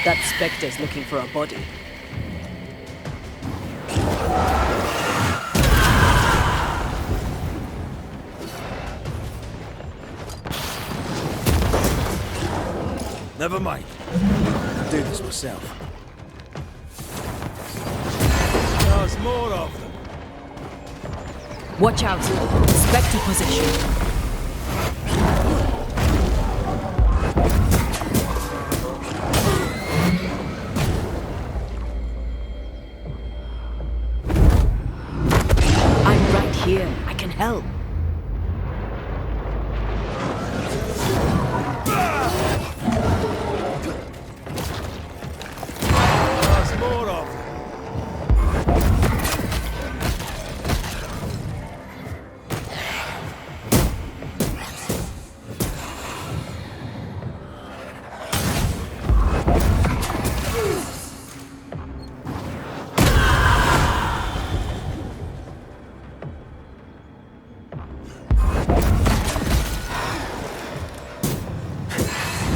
That spectre's looking for a body. Never mind. I'll do this myself. There's more of them. Watch out! Spectre possession. I'm right here. I can help. There's more of them.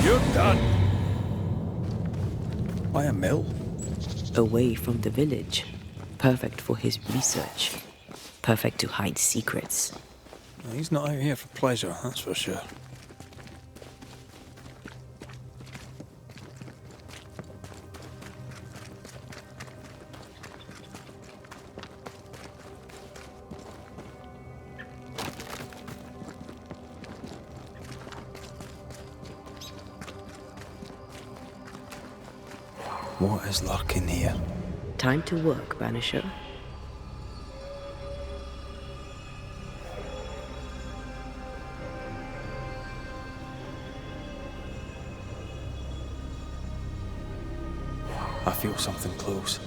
You're done. By a mill? Away from the village. Perfect for his research. Perfect to hide secrets. He's not out here for pleasure, that's for sure. What is lurking here? Time to work, Banisher. I feel something close.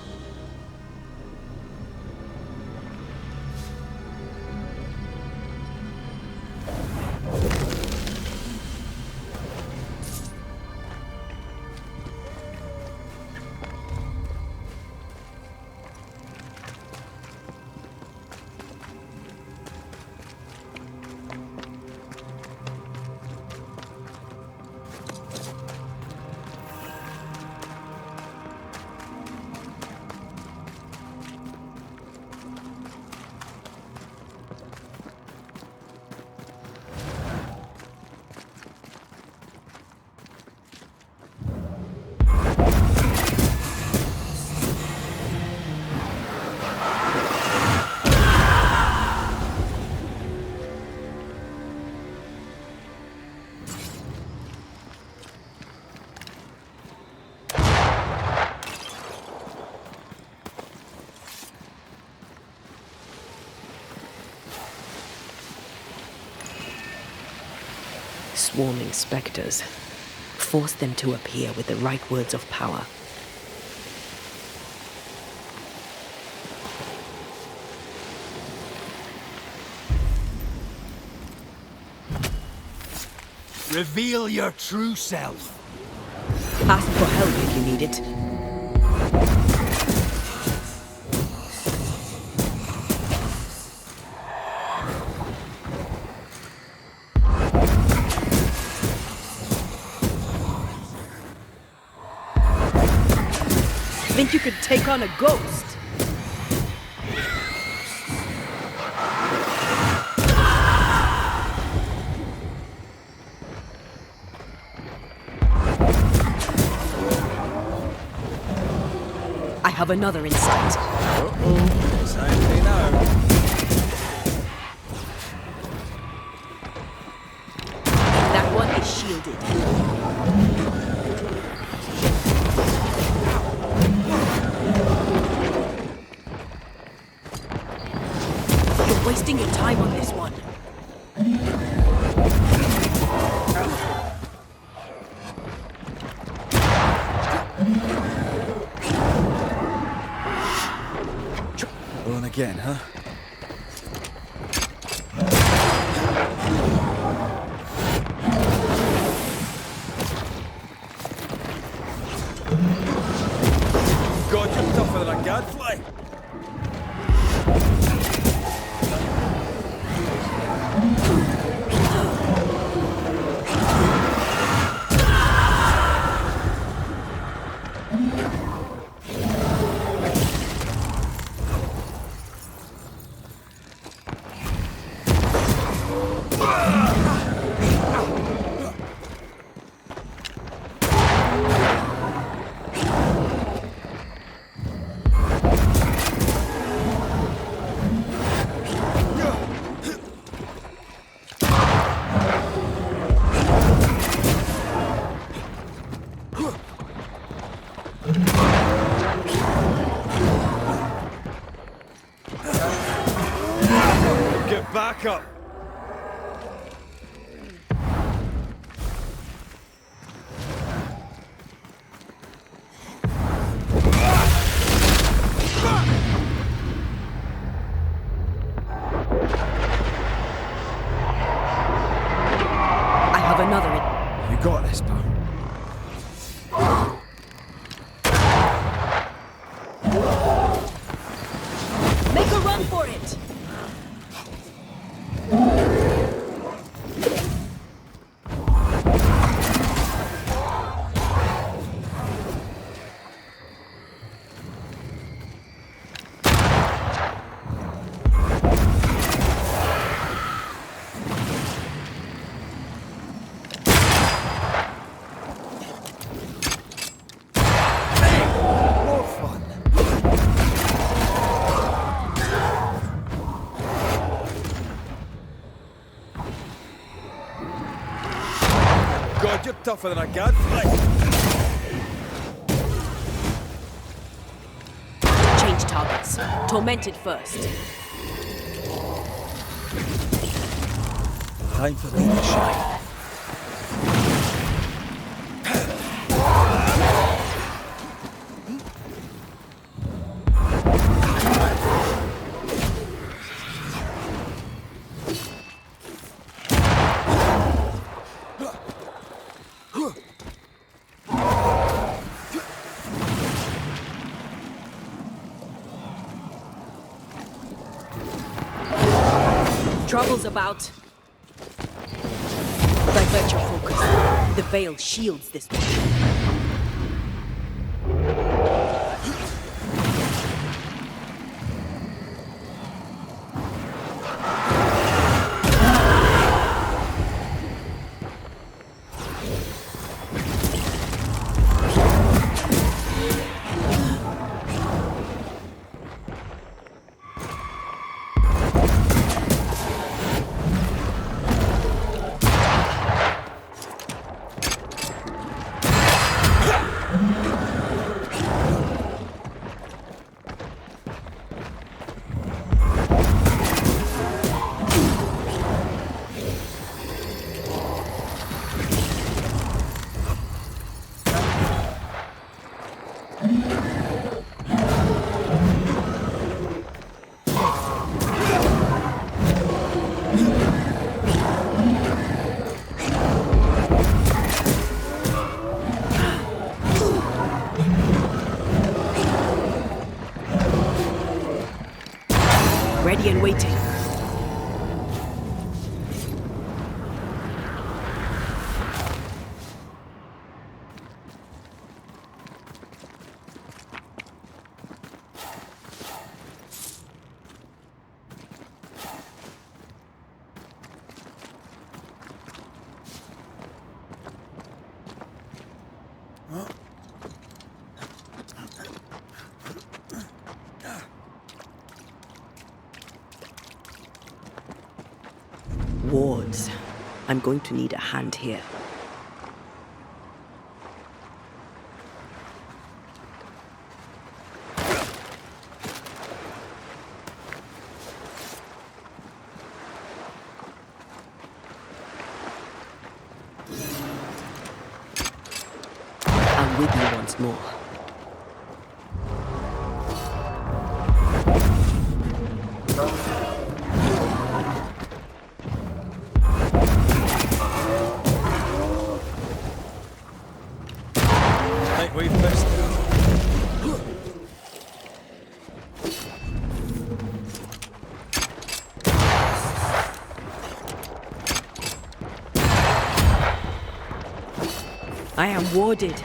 Swarming specters. Force them to appear with the right words of power. Reveal your true self. Ask for help if you need it. Think you could take on a ghost? I have another insight. Uh-oh. It's angry now. That one is shielded. You're wasting your time on this one. On again, huh? God, you're tougher than a gadfly. Get back up! I have another. You got this, pal. Make a run for it! More fun. God, you're tougher than a gadfly. Change targets. Tormented first. Time for me to shine. Trouble's about. Divert your focus. The veil shields this one. Ready and waiting. Wards. I'm going to need a hand here. I'm with you once more. Think we've missed it. I am warded.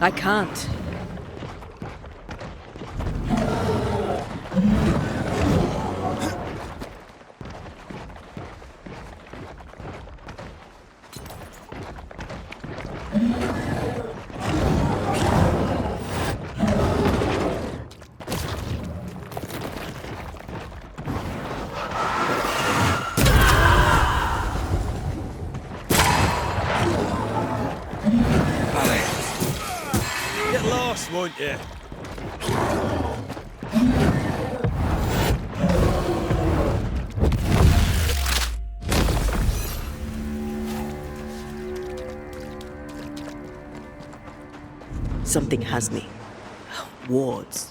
I can't. this, won't you? Something has me. Wards.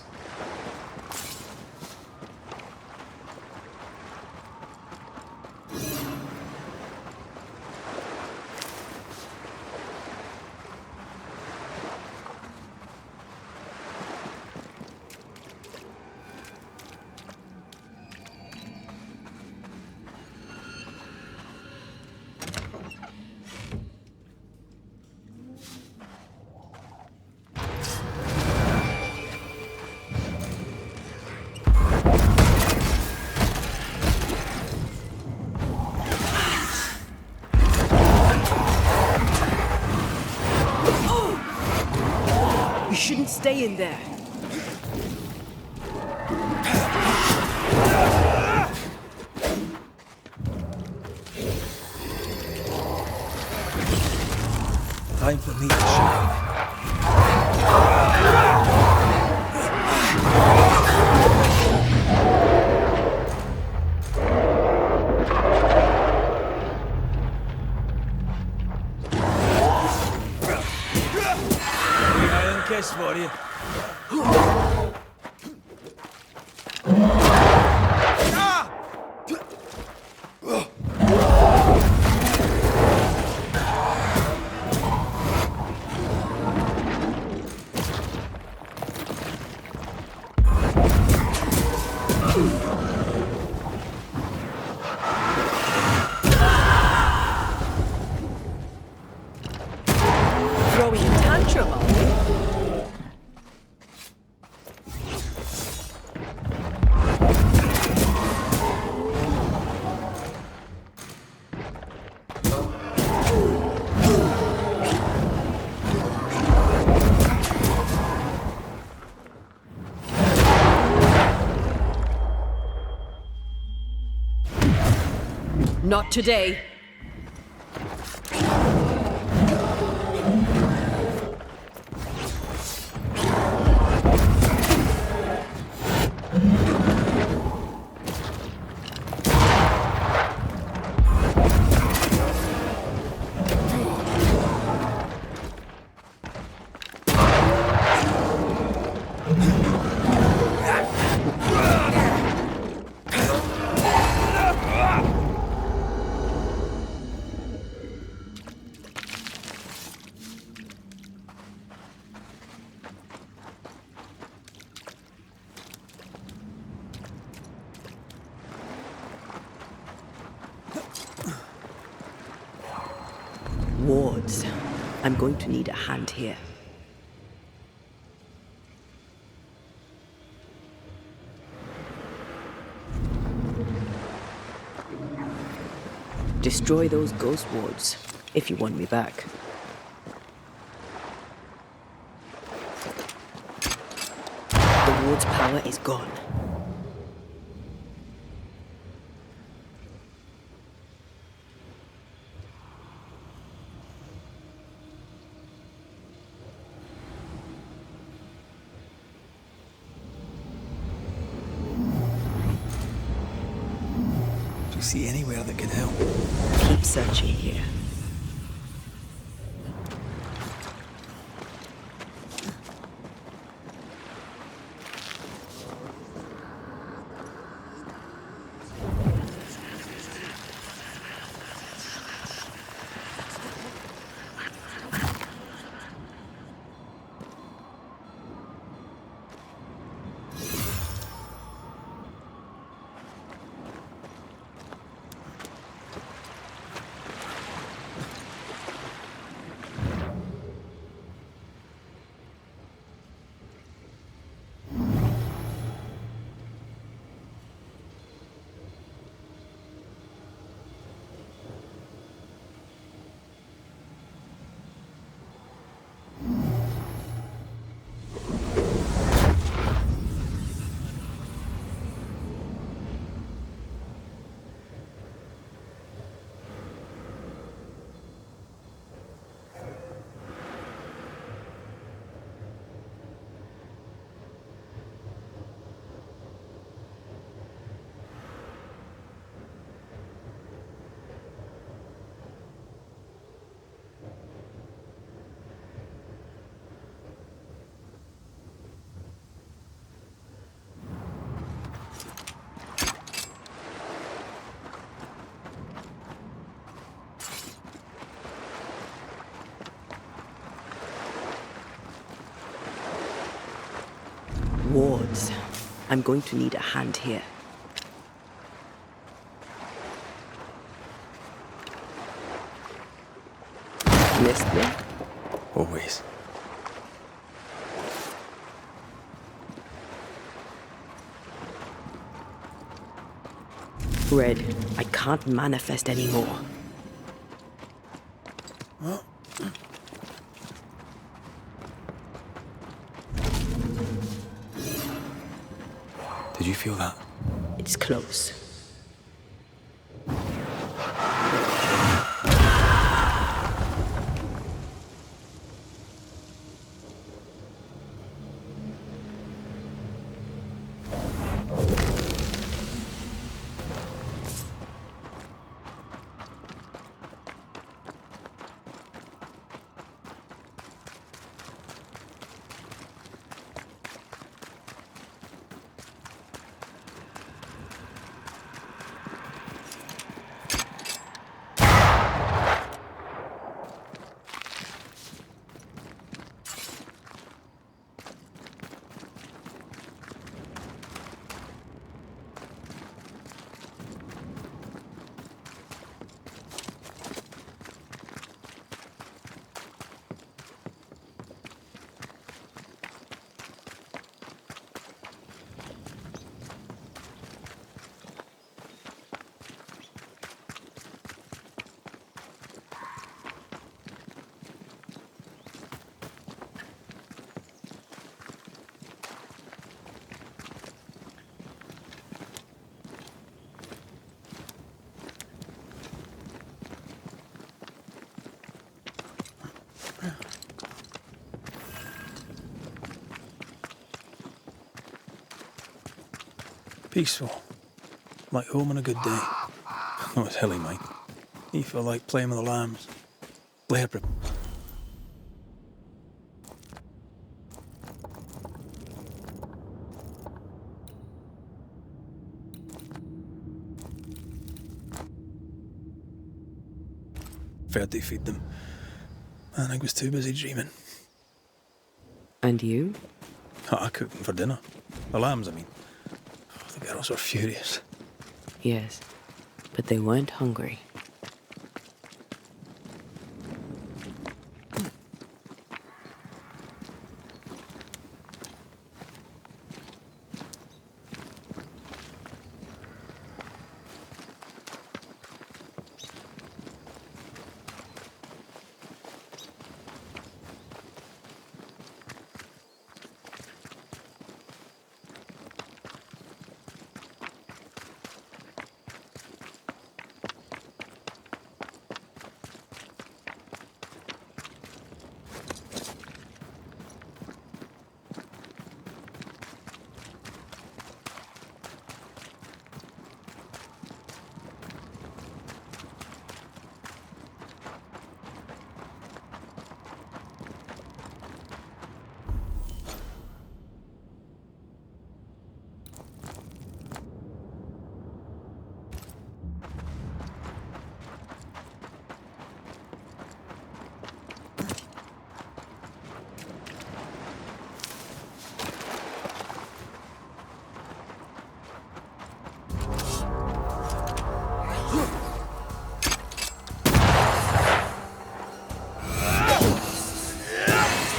You shouldn't stay in there. Time for me to shine. Iron kiss for you. Throwing a tantrum, are we? Not today. Wards. I'm going to need a hand here. Destroy those ghost wards, if you want me back. The ward's power is gone. Do you see anywhere that can help? Keep searching here. I'm going to need a hand here. Missed me? Always. Red, I can't manifest anymore. Did you feel that? It's close. Peaceful. Like home on a good day. Oh, it's hilly, mate. You feel like playing with the lambs. Blair preferred to feed them. And I was too busy dreaming. And you? I cooked them for dinner. The lambs, I mean. Oh, the girls were furious. Yes, but they weren't hungry.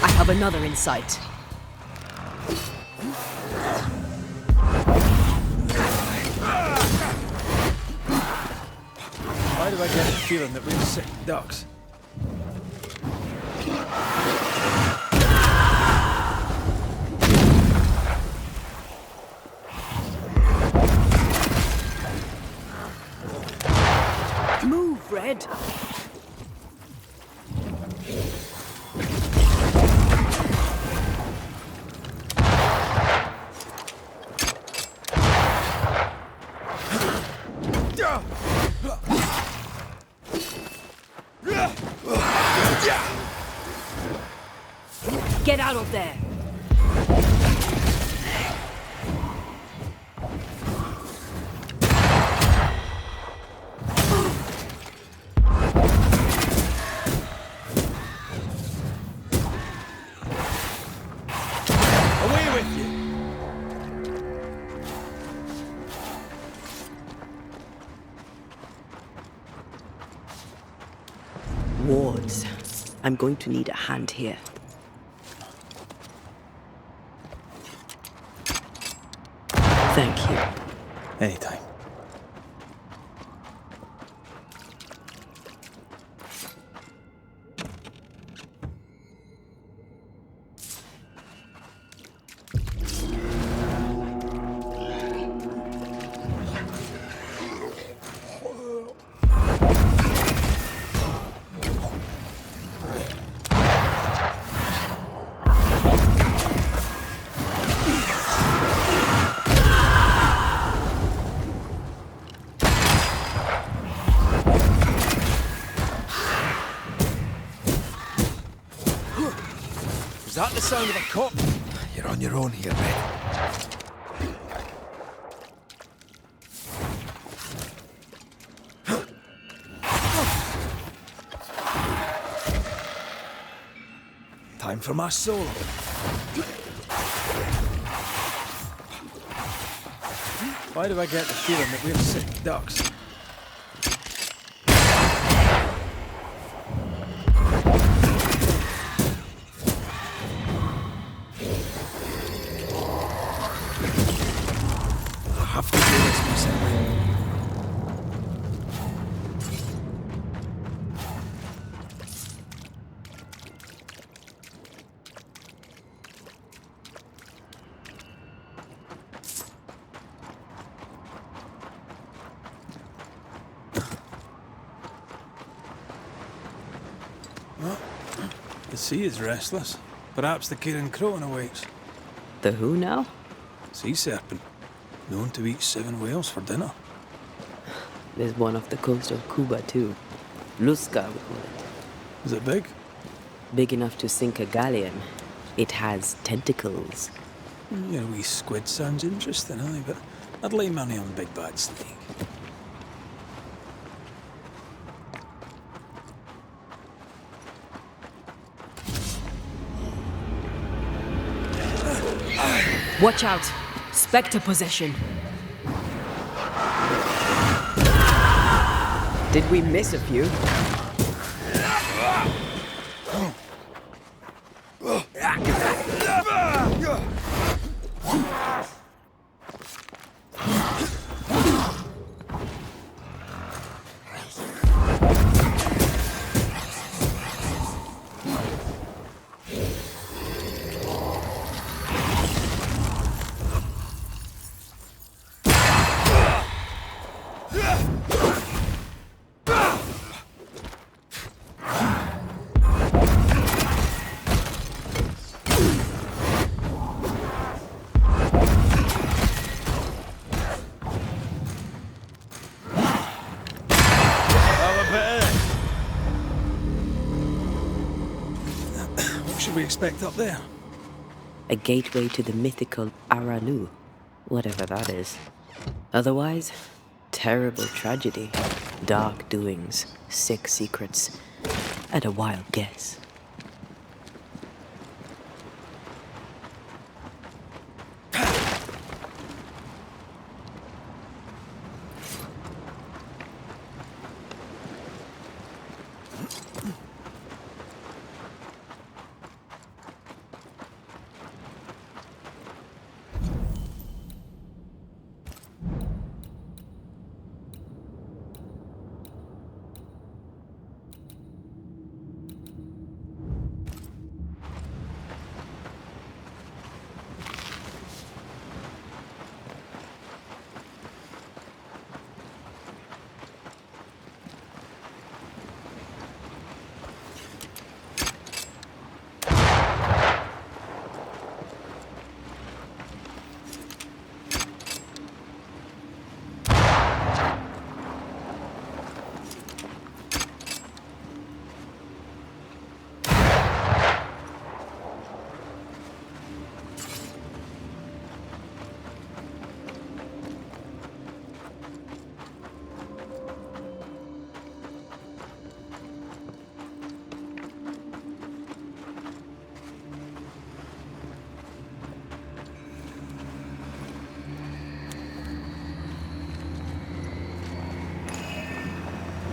I have another in sight. Why do I get the feeling that we're sick ducks? Move, Red. Get out of there! Away with you! I'm going to need a hand here. Thank you. Anytime. Is that the sound of a cop? You're on your own here, Red. Time for my solo. Why do I get the feeling that we're sick ducks? I have to do this myself. The sea is restless. Perhaps the Kieran Crowan awaits. The who now? Sea serpent. Known to eat 7 whales for dinner. There's one off the coast of Cuba too. Luska, we call it. Is it big? Big enough to sink a galleon. It has tentacles. Your wee squid sounds interesting, aye, but I'd lay money on big bad snake. Watch out! Spectre possession. Did we miss a few? What should we expect up there? A gateway to the mythical Aralu, whatever that is. Otherwise, terrible tragedy, dark doings, sick secrets, and a wild guess.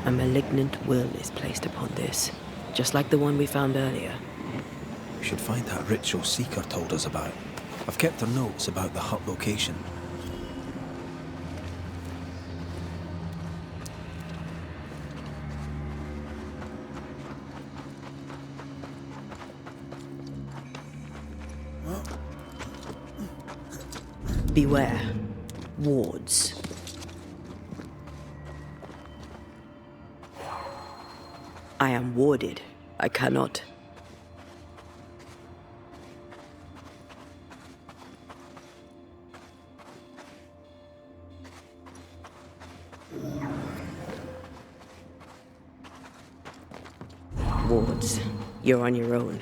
A malignant will is placed upon this. just like the one we found earlier. We should find that ritual Seeker told us about. I've kept her notes about the hut location. Beware. Wards. I am warded. I cannot. Wards, you're on your own.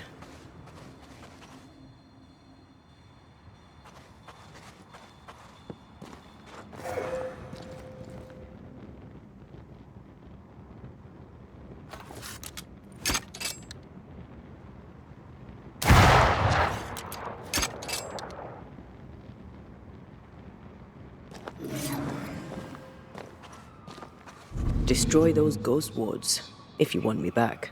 Destroy those ghost wards, if you want me back.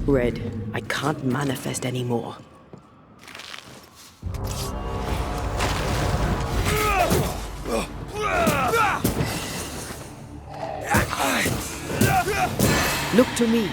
Red, I can't manifest anymore. Look to me.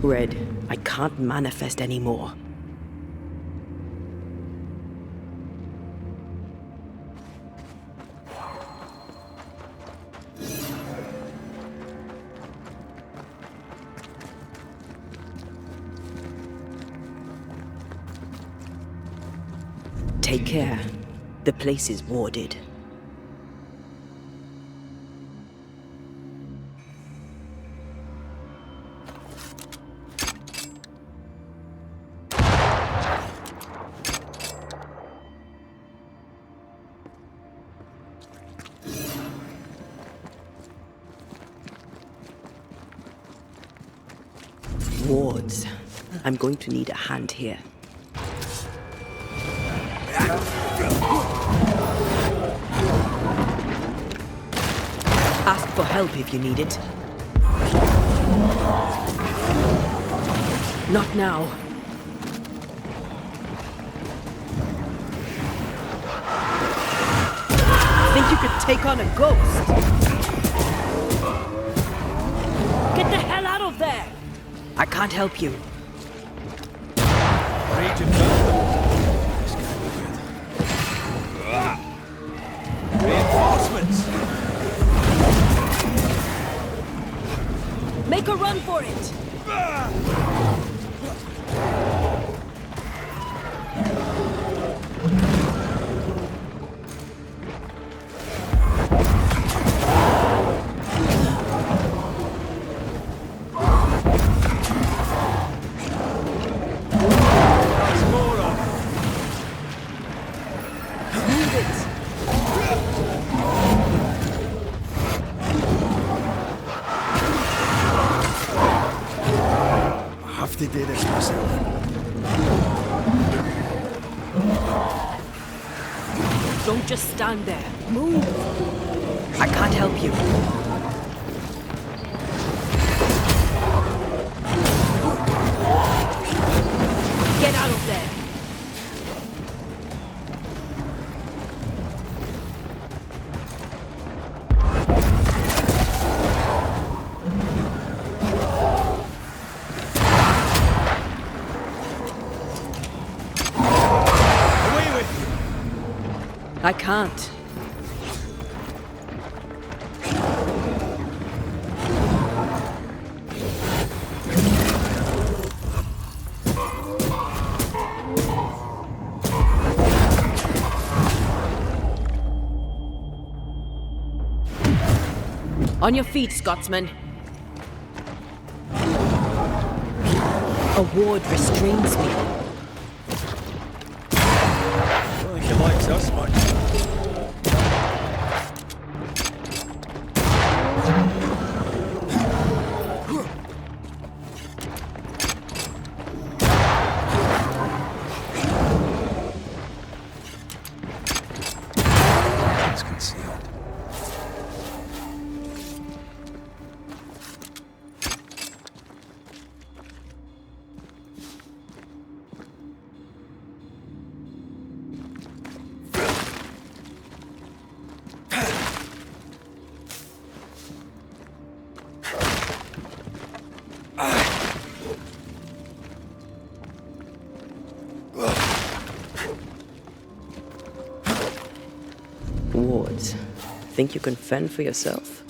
Red, I can't manifest anymore. Take care. The place is warded. Wards. I'm going to need a hand here. Ask for help if you need it. Not now. Think you could take on a ghost? Get the hell out of there! I can't help you. Raging This can't be good. Reinforcements! Make a run for it! this myself. Don't just stand there. Move! I can't help you. Get out of there! I can't. On your feet, Scotsman. A ward restrains me. I don't think he likes us much. It's concealed. Wards, think you can fend for yourself?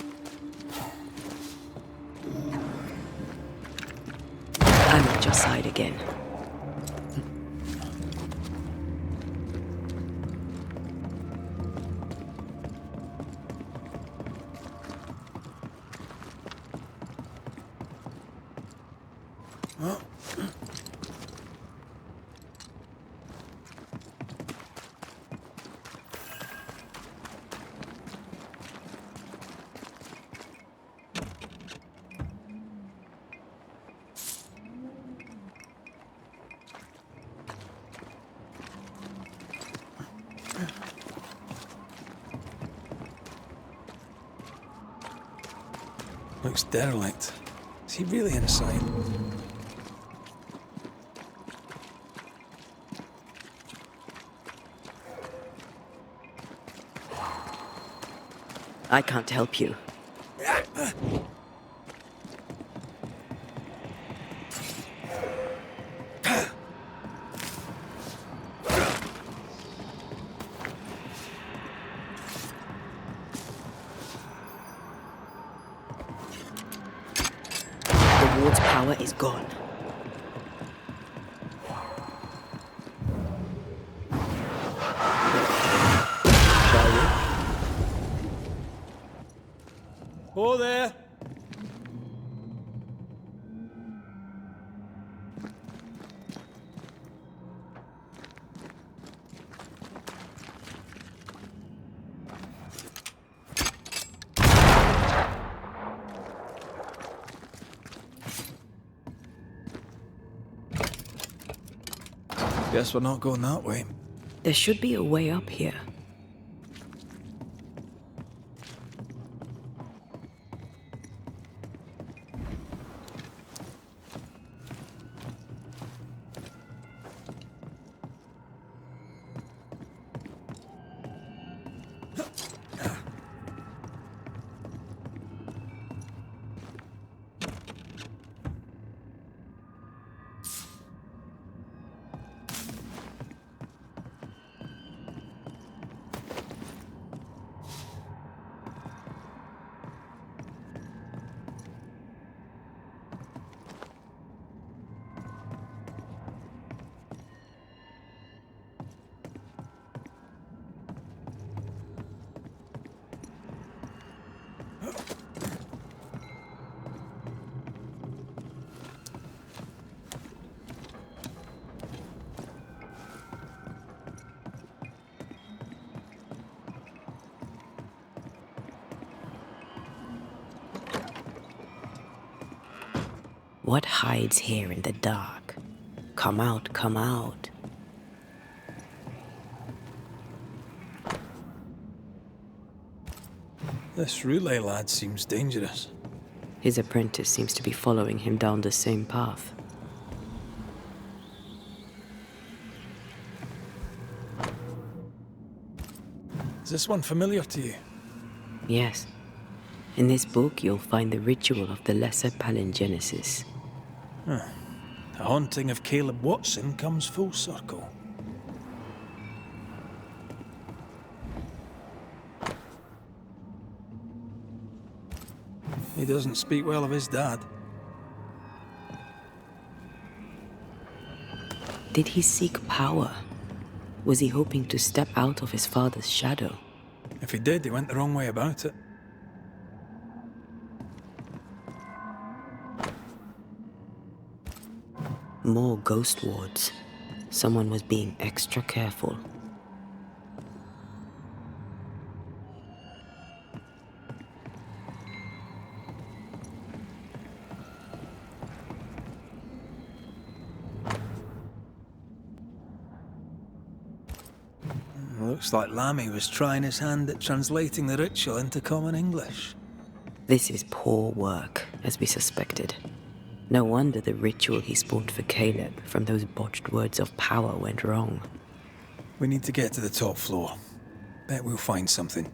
I'm at your side again. Looks derelict. Is he really inside? I can't help you. The ward's power is gone. Shall we? Oh, there! Guess we're not going that way. There should be a way up here. What hides here in the dark? Come out, come out. This relay lad seems dangerous. His apprentice seems to be following him down the same path. Is this one familiar to you? Yes. In this book, you'll find the ritual of the Lesser Palingenesis. The haunting of Caleb Watson comes full circle. He doesn't speak well of his dad. Did he seek power? Was he hoping to step out of his father's shadow? If he did, he went the wrong way about it. More ghost wards. Someone was being extra careful. Looks like Lammy was trying his hand at translating the ritual into common English. This is poor work, as we suspected. No wonder the ritual he spawned for Caleb from those botched words of power went wrong. We need to get to the top floor. Bet we'll find something.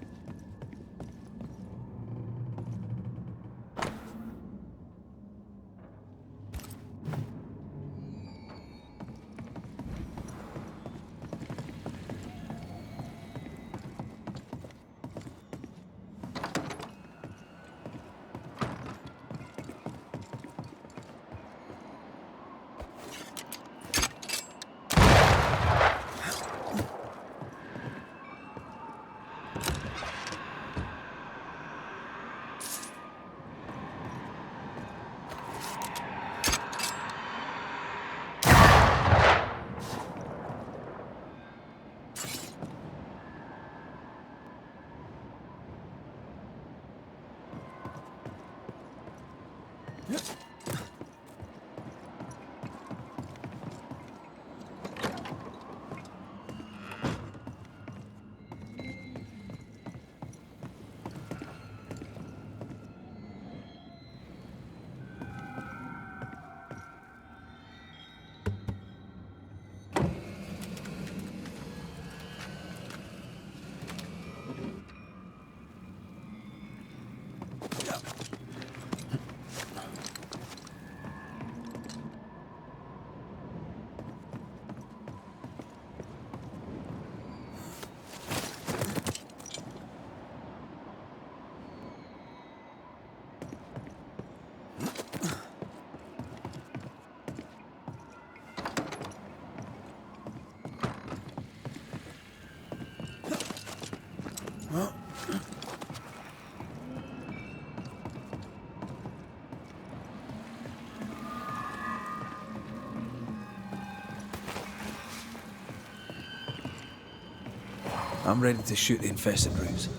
I'm ready to shoot the infested roots.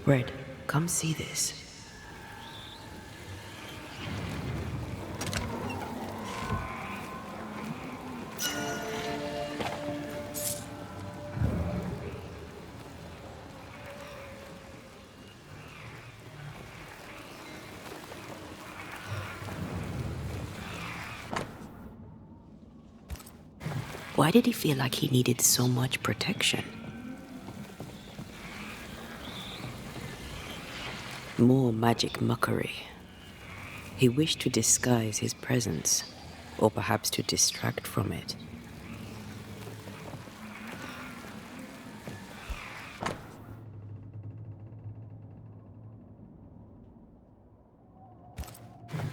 Red, come see this. Why did he feel like he needed so much protection? More magic mockery. He wished to disguise his presence, or perhaps to distract from it.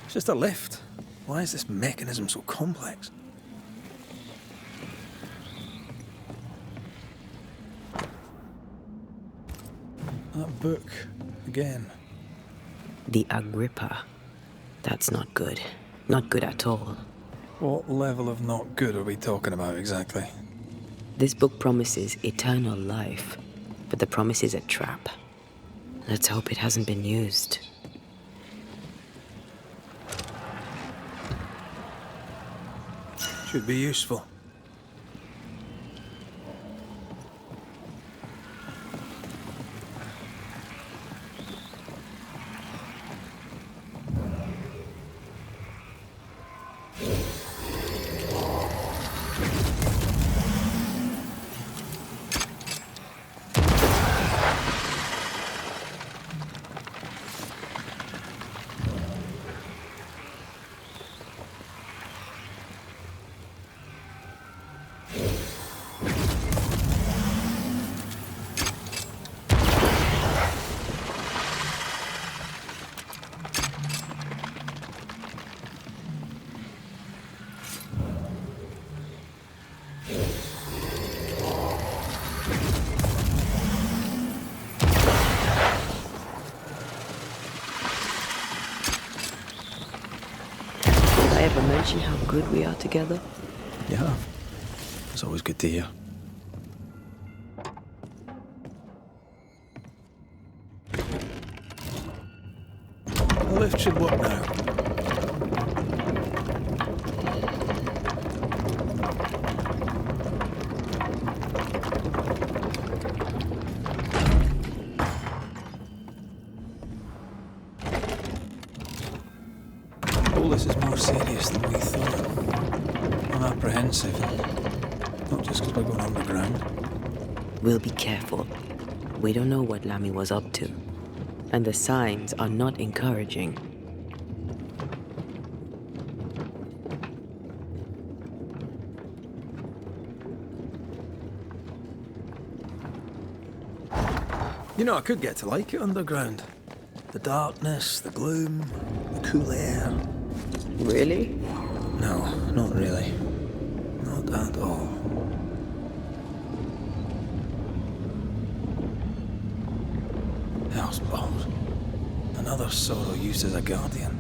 It's just a lift. Why is this mechanism so complex? That book, again. The Agrippa. That's not good. Not good at all. What level of not good are we talking about exactly? This book promises eternal life, but the promise is a trap. Let's hope it hasn't been used. Should be useful. I ever mention how good we are together? Yeah. It's always good to hear. The lift should work now. All this is more serious than we thought. I'm apprehensive. Not just because we're going underground. We'll be careful. We don't know what Lammy was up to. And the signs are not encouraging. You know, I could get to like it underground. The darkness, the gloom, the cool air. Really? No, not really. Not at all. Hell's balls. Another sorrow used as a guardian.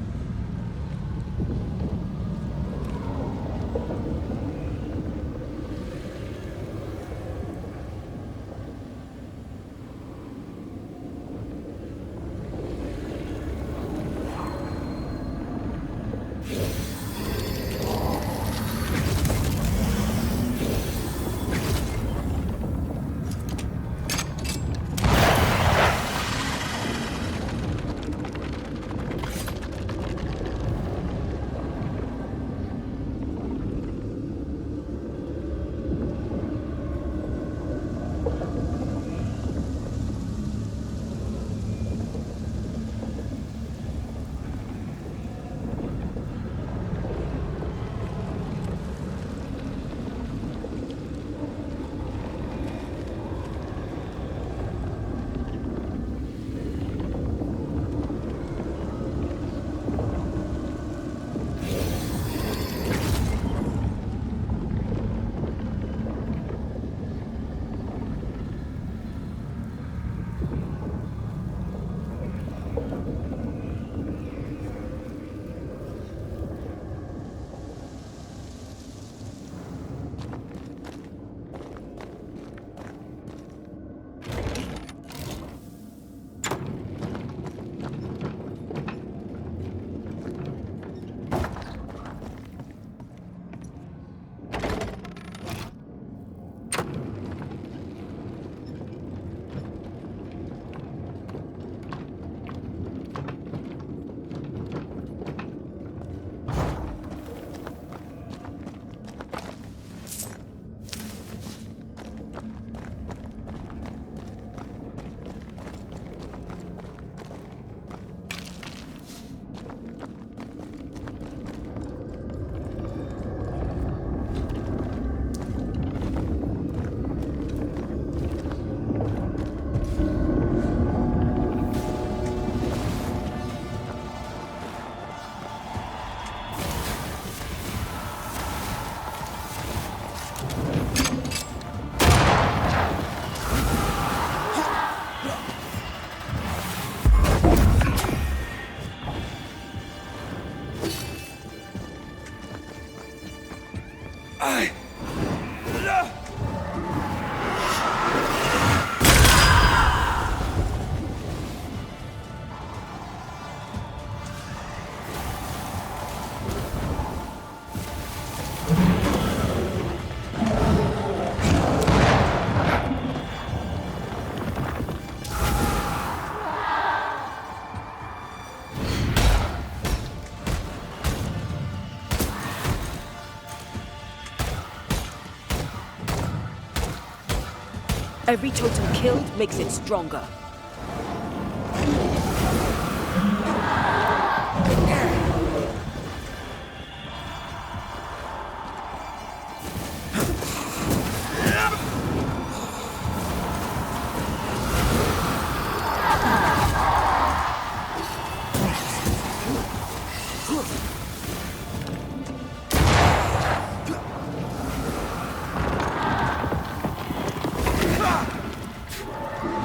Every totem killed makes it stronger.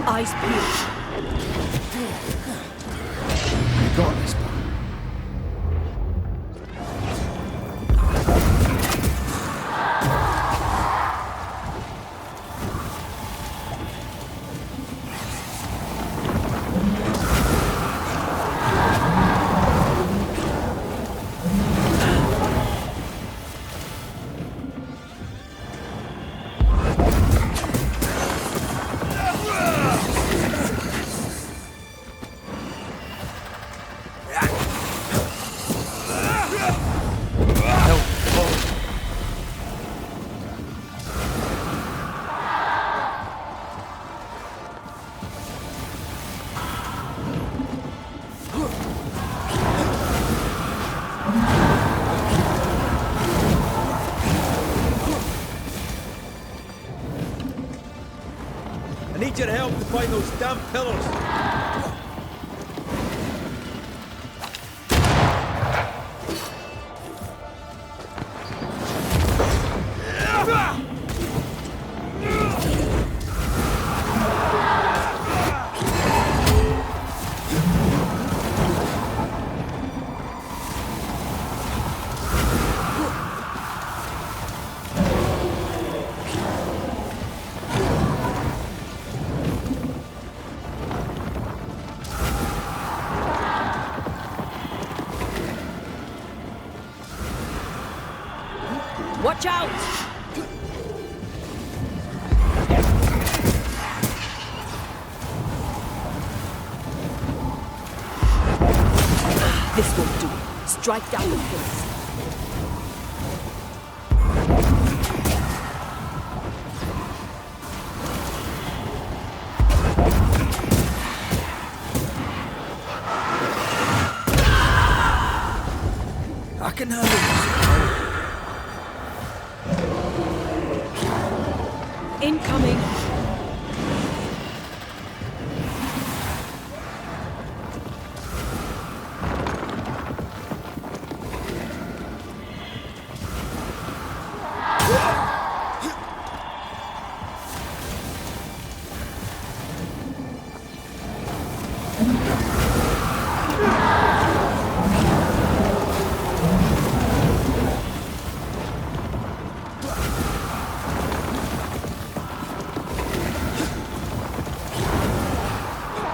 Eyes peeled. You got this, boy. I need your help to find those damn pillars. Watch out! This won't do. Strike down the pillars. I can handle this. Incoming!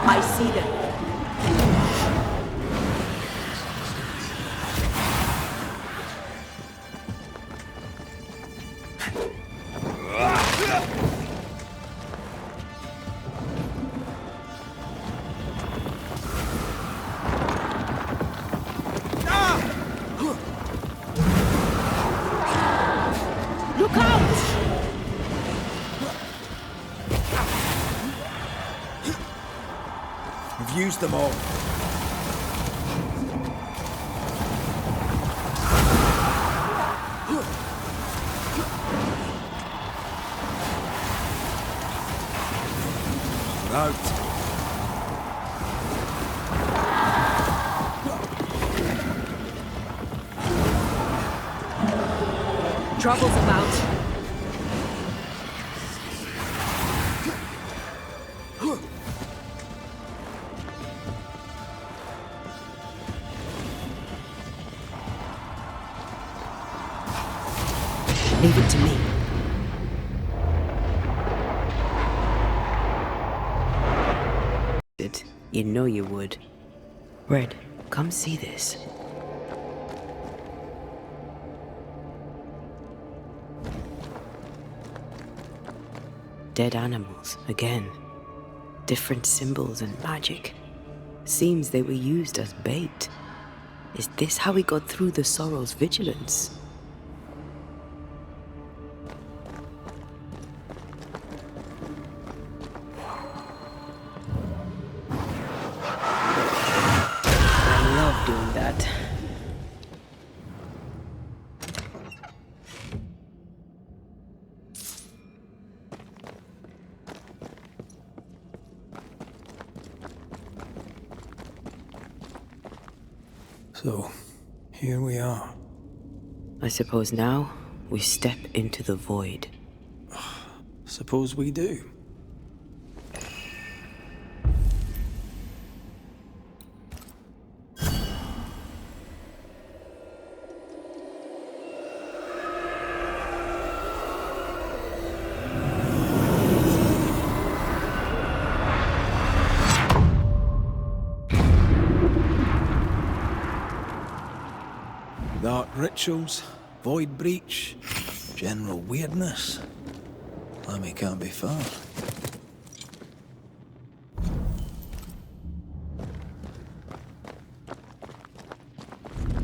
I see them. Look out! We've used them all. We're out. Trouble's about. Leave it to me. You know you would. Red, come see this. Dead animals, again. Different symbols and magic. Seems they were used as bait. Is this how we got through the Sorrow's vigilance? So, here we are. I suppose now we step into the void. Suppose we do. Dark rituals, void breach, general weirdness. Lammy can't be far.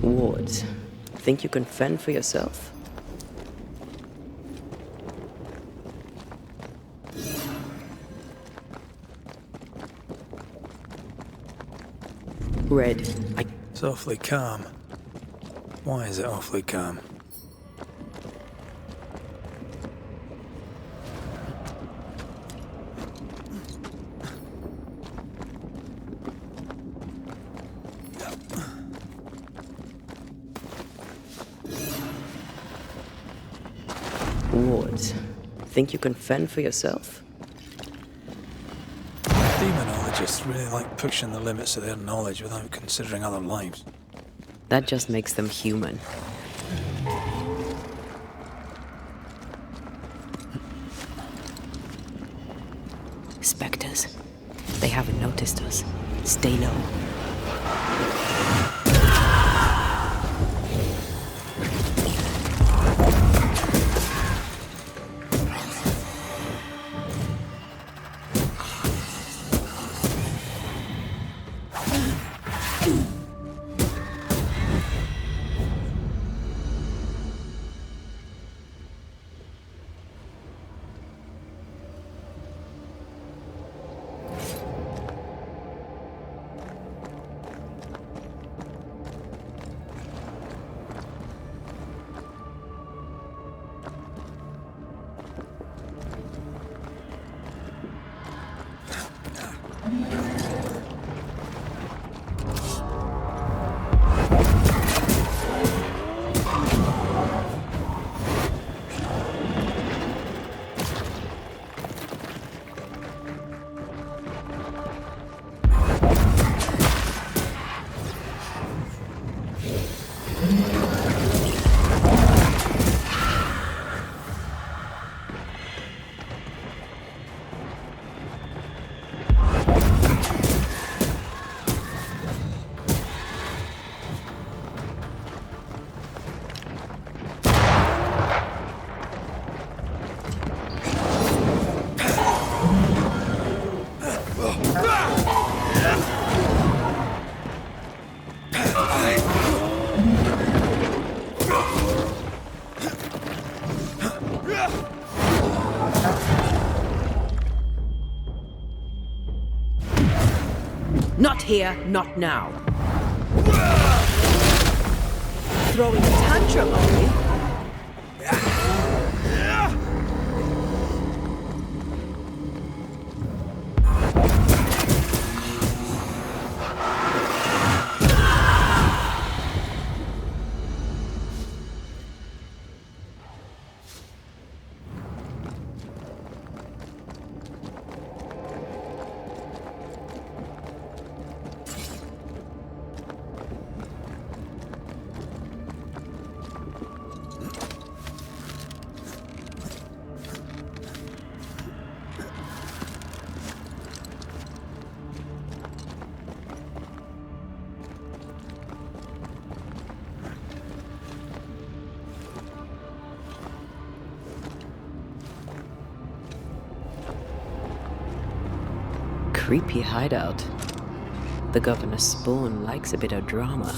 Wards, think you can fend for yourself? Red, It's awfully calm. Why is it awfully calm? Wards, think you can fend for yourself? Demonologists really like pushing the limits of their knowledge without considering other lives. That just makes them human. Spectres. They haven't noticed us. Stay low. Not here, not now. Throwing a tantrum on me? Creepy hideout. The governor's spawn likes a bit of drama.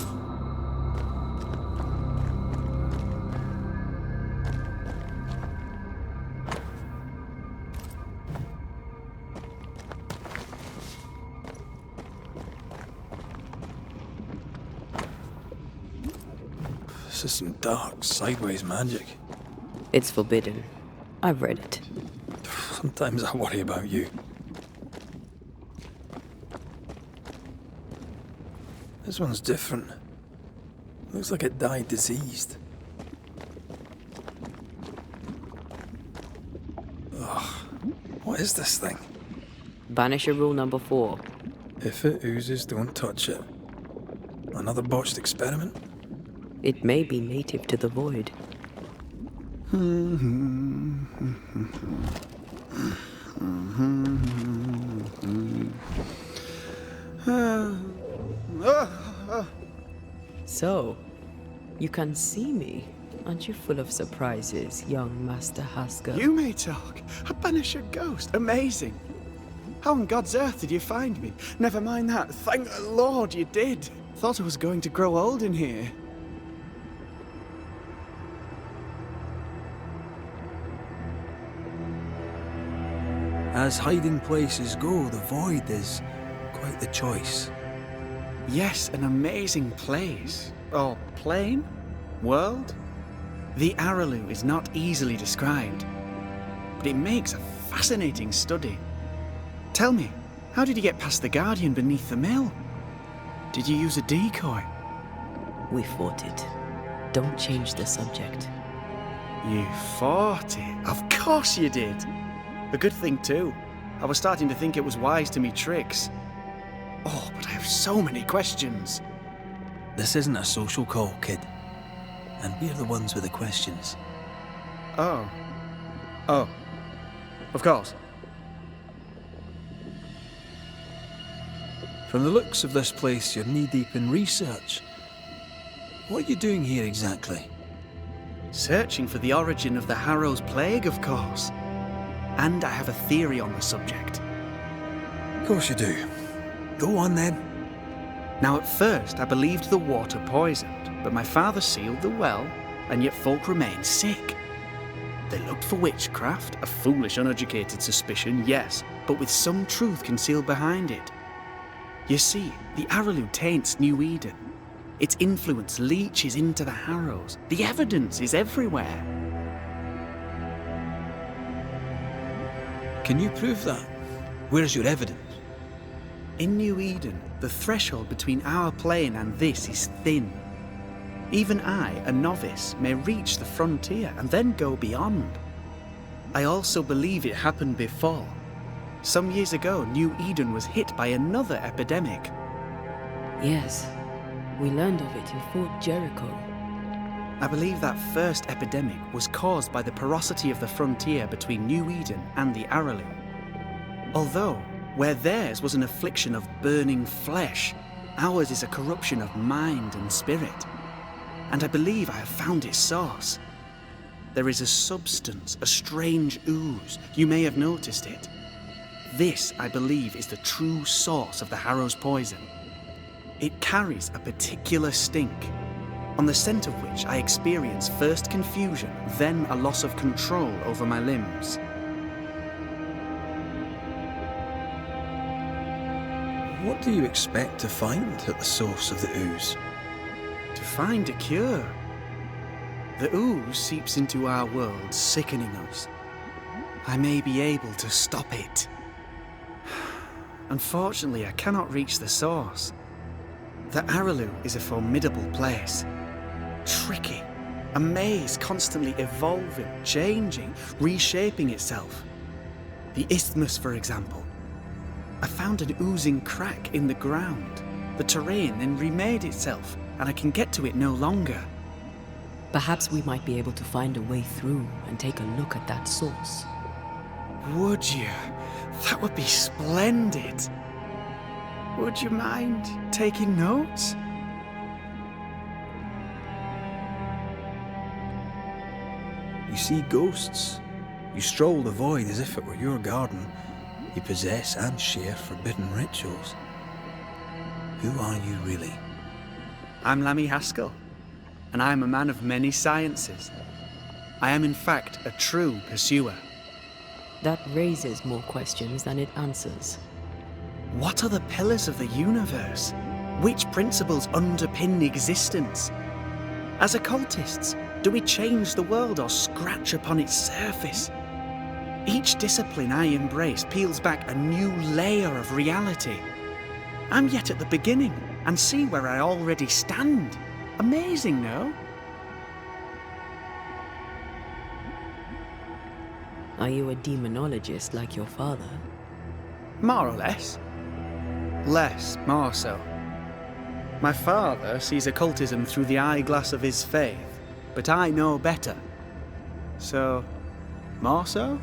This is some dark, sideways magic. It's forbidden. I've read it. Sometimes I worry about you. This one's different. Looks like it died diseased. Ugh. What is this thing? Banisher rule number 4. If it oozes, don't touch it. Another botched experiment? It may be native to the void. So, you can see me. Aren't you full of surprises, young Master Haskell? You may talk. A Banisher ghost. Amazing. How on God's earth did you find me? Never mind that. Thank the Lord you did. Thought I was going to grow old in here. As hiding places go, the void is quite the choice. Yes, an amazing place. Or plane? World? The Araloo is not easily described, but it makes a fascinating study. Tell me, how did you get past the Guardian beneath the mill? Did you use a decoy? We fought it. Don't change the subject. You fought it? Of course you did. A good thing too. I was starting to think it was wise to me tricks. Oh, but I have so many questions. This isn't a social call, kid. And we're the ones with the questions. Oh. Oh. Of course. From the looks of this place, you're knee-deep in research. What are you doing here exactly? Searching for the origin of the Harrow's plague, of course. And I have a theory on the subject. Of course you do. Go on then. Now, at first, I believed the water poisoned, but my father sealed the well, and yet folk remained sick. They looked for witchcraft, a foolish, uneducated suspicion, yes, but with some truth concealed behind it. You see, the Araloo taints New Eden. Its influence leaches into the Harrows. The evidence is everywhere. Can you prove that? Where's your evidence? In New Eden, the threshold between our plane and this is thin. Even I, a novice, may reach the frontier and then go beyond. I also believe it happened before. Some years ago, New Eden was hit by another epidemic. Yes, we learned of it in Fort Jericho. I believe that first epidemic was caused by the porosity of the frontier between New Eden and the Araloo. Although, where theirs was an affliction of burning flesh, ours is a corruption of mind and spirit. And I believe I have found its source. There is a substance, a strange ooze. You may have noticed it. This, I believe, is the true source of the Harrow's poison. It carries a particular stink, on the scent of which I experience first confusion, then a loss of control over my limbs. What do you expect to find at the source of the ooze? To find a cure. The ooze seeps into our world, sickening us. I may be able to stop it. Unfortunately, I cannot reach the source. The Araloo is a formidable place. Tricky. A maze constantly evolving, changing, reshaping itself. The isthmus, for example. I found an oozing crack in the ground. The terrain then remade itself, and I can get to it no longer. Perhaps we might be able to find a way through and take a look at that source. Would you? That would be splendid. Would you mind taking notes? You see ghosts. You stroll the void as if it were your garden. You possess and share forbidden rituals. Who are you really? I'm Lammy Haskell, and I am a man of many sciences. I am in fact a true pursuer. That raises more questions than it answers. What are the pillars of the universe? Which principles underpin existence? As occultists, do we change the world or scratch upon its surface? Each discipline I embrace peels back a new layer of reality. I'm yet at the beginning and see where I already stand. Amazing, no? Are you a demonologist like your father? More or less. More so. My father sees occultism through the eyeglass of his faith, but I know better. So, more so?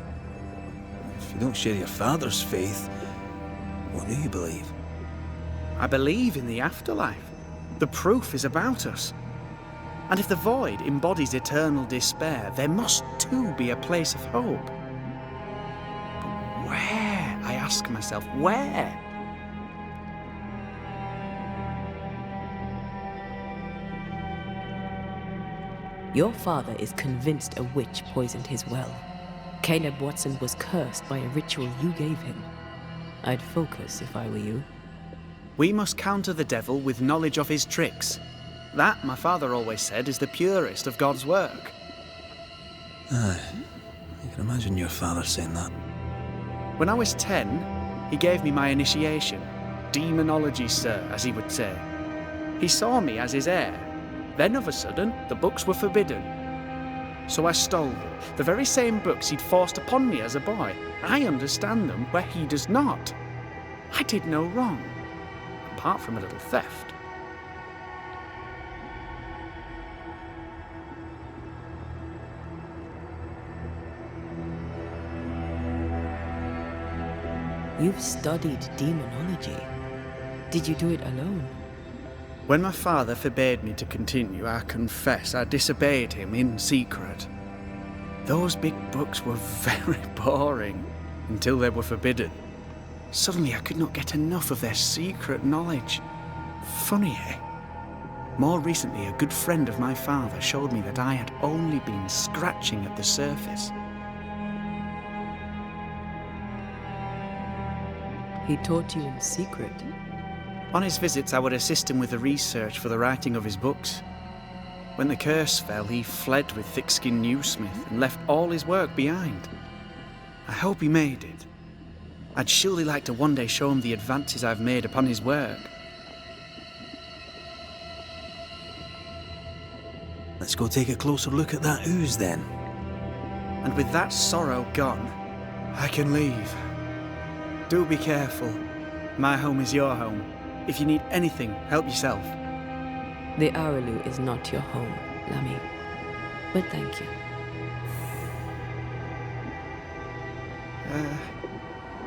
If you don't share your father's faith, what do you believe? I believe in the afterlife. The proof is about us. And if the void embodies eternal despair, there must too be a place of hope. But where? I ask myself, where? Your father is convinced a witch poisoned his well. Caleb Watson was cursed by a ritual you gave him. I'd focus if I were you. We must counter the devil with knowledge of his tricks. That, my father always said, is the purest of God's work. Aye, you can imagine your father saying that. When I was 10, he gave me my initiation. Demonology, sir, as he would say. He saw me as his heir. Then, of a sudden, the books were forbidden. So I stole them, the very same books he'd forced upon me as a boy. I understand them where he does not. I did no wrong, apart from a little theft. You've studied demonology. Did you do it alone? When my father forbade me to continue, I confess I disobeyed him in secret. Those big books were very boring until they were forbidden. Suddenly I could not get enough of their secret knowledge. Funny, eh? More recently, a good friend of my father showed me that I had only been scratching at the surface. He taught you in secret. On his visits, I would assist him with the research for the writing of his books. When the curse fell, he fled with thick-skinned newsmith and left all his work behind. I hope he made it. I'd surely like to one day show him the advances I've made upon his work. Let's go take a closer look at that ooze then. And with that sorrow gone, I can leave. Do be careful. My home is your home. If you need anything, help yourself. The Aralu is not your home, Lammy. But thank you.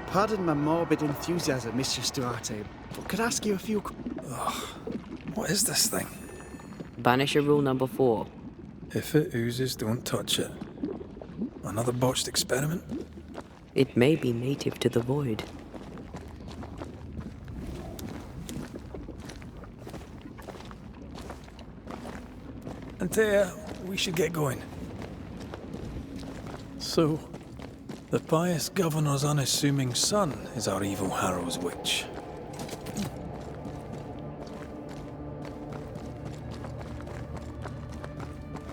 Pardon my morbid enthusiasm, Mistress Duarte, but could I ask you a few... What is this thing? Banisher rule number 4. If it oozes, don't touch it. Another botched experiment? It may be native to the void. Antea, we should get going. So, the pious governor's unassuming son is our evil Harrow's witch.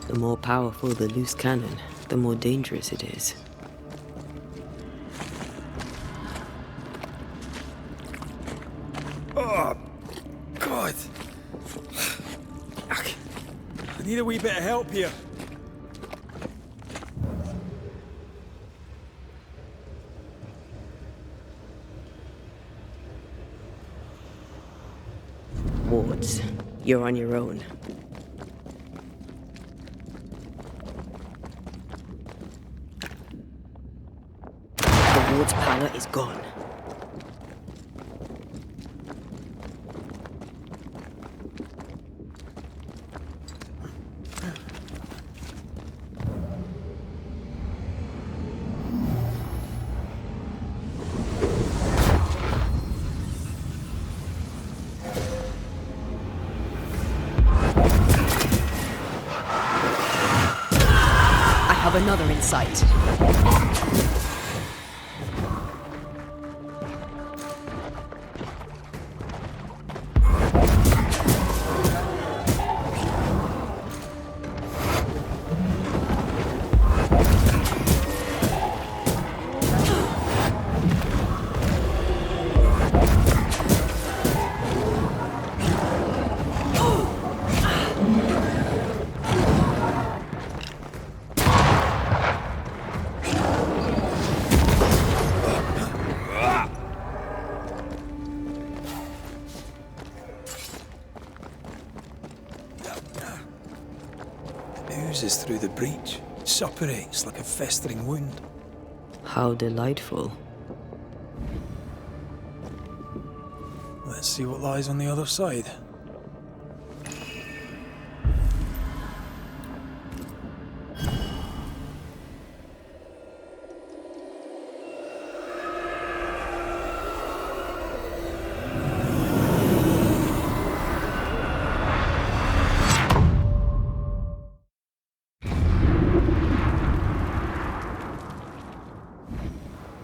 The more powerful the loose cannon, the more dangerous it is. Oh, God! I need a wee bit of help here. Wards, you're on your own. The ward's power is gone. Another in sight. oozes through the breach. It suppurates like a festering wound. How delightful. Let's see what lies on the other side.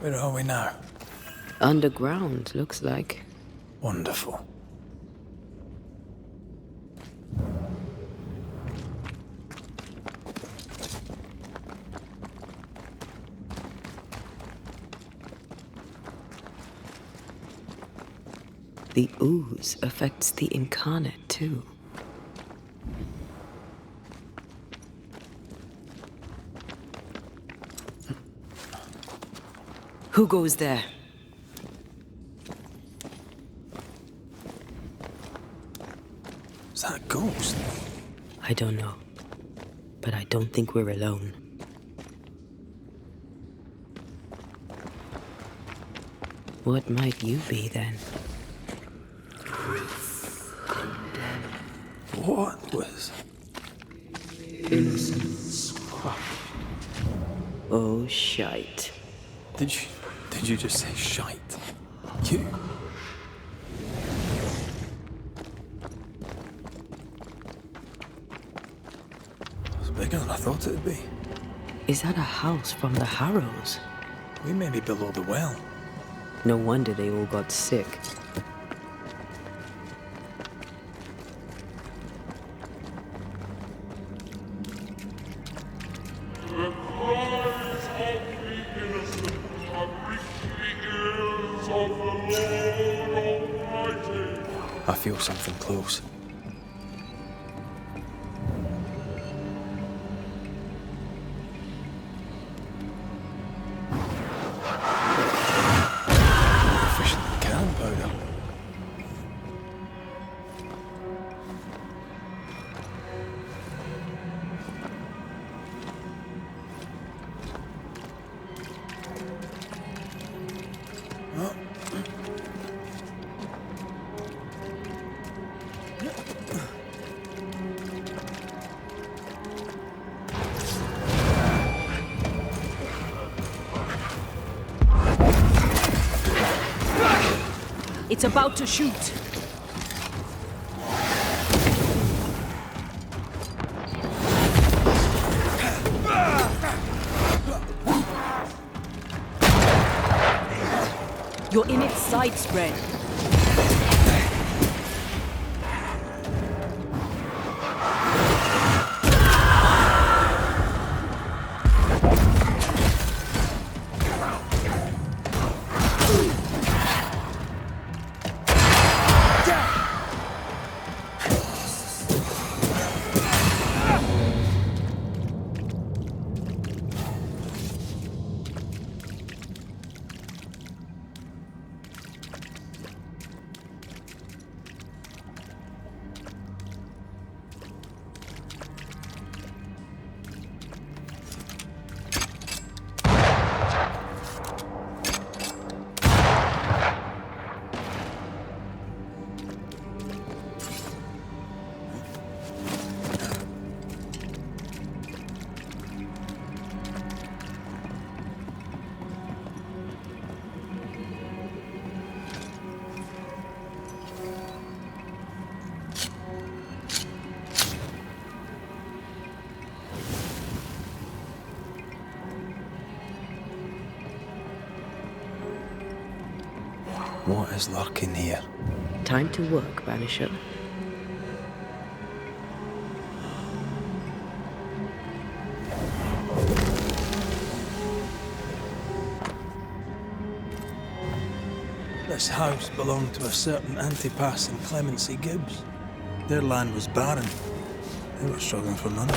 Where are we now? Underground, looks like. Wonderful. The ooze affects the incarnate, too. Who goes there? Is that a ghost? I don't know. But I don't think we're alone. What might you be, then? What was... Innocence crushed. Oh, shite. Did you just say shite? You? It's bigger than I thought it'd be. Is that a house from the Harrows? We may be below the well. No wonder they all got sick. I feel something close. Efficient cannon powder. It's about to shoot. You're in its side spread. What is lurking here? Time to work, Banisher. This house belonged to a certain Antipas and Clemency Gibbs. Their land was barren. They were struggling for money.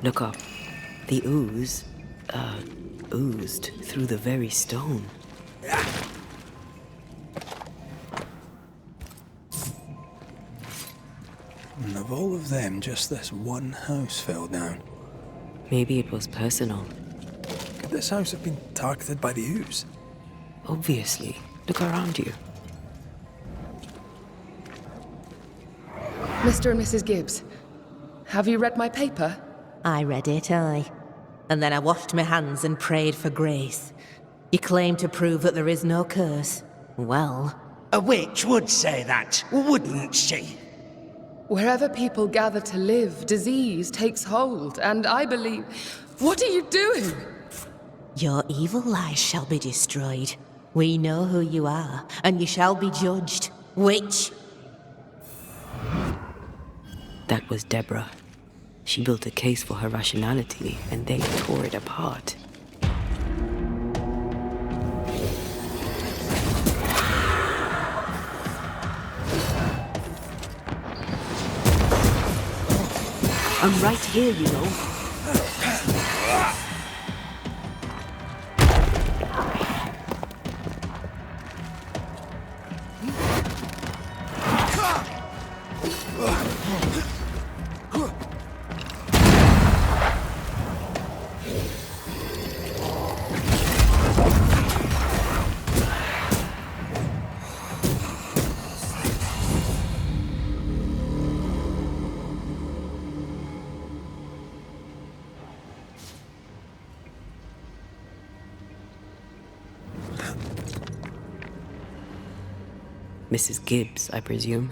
Look up. The ooze, oozed through the very stone. And of all of them, just this one house fell down. Maybe it was personal. Could this house have been targeted by the ooze? Obviously. Look around you. Mr. and Mrs. Gibbs, have you read my paper? I read it, aye. And then I washed my hands and prayed for grace. You claim to prove that there is no curse. Well, A witch would say that, wouldn't she? Wherever people gather to live, disease takes hold, and I believe... What are you doing? your evil lies shall be destroyed. We know who you are, and you shall be judged. Witch! That was Deborah. She built a case for her rationality, and they tore it apart. I'm right here, you know. Mrs. Gibbs, I presume.